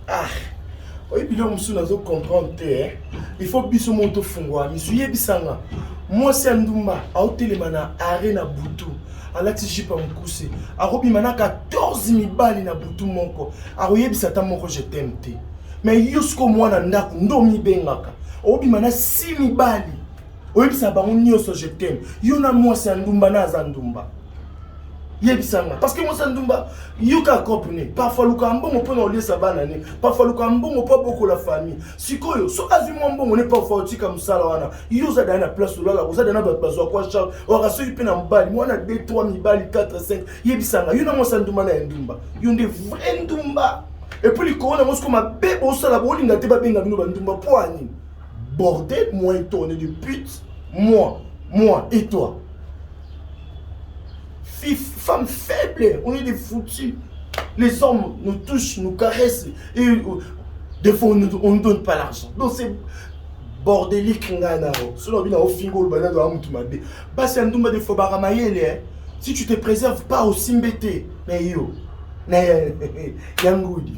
Ah, oui, bien, monsieur, nous avons compris. Il faut biso monto fungwa. Monsieur, yebisanga. Moi, c'est Ndumba. A hotelemana arena butu. Alati jipa mukuse. A robi mana 14 mibali na butu monko. A royebisa ta monko je t'aime te. Mais yusko mwana ndaku ndo mi bengaka. Robi mana 6 mibali. Oyebisa bango nyoso je t'aime. Yona moi c'est Ndumba na za Ndumba. Yebisanga parce que moi ça Ndumba yuka kopne parfois luka mbongo pona oliesa bana ne parfois luka mbongo pas beaucoup la famille sikoyo so azimo mbongo ne pas fautika musala wana yuza dana place lala uza dana ba bazo kwa charge ora so ipena mbali mwana 2 3 mibali 4 5 yebisanga yuna moi ça Ndumba na Ndumba yunde vrai Ndumba et puis likona moi comme bébé au sala bolinga te ba benga bino ba Ndumba poani bordel moi étonné de pute moi et toi. Femmes faibles, on est des foutus. Les hommes nous touchent, nous caressent et des fois on ne donne pas l'argent. Donc c'est bordélique. Si tu te préserves pas aussi mbété, mais yo, yangoudi,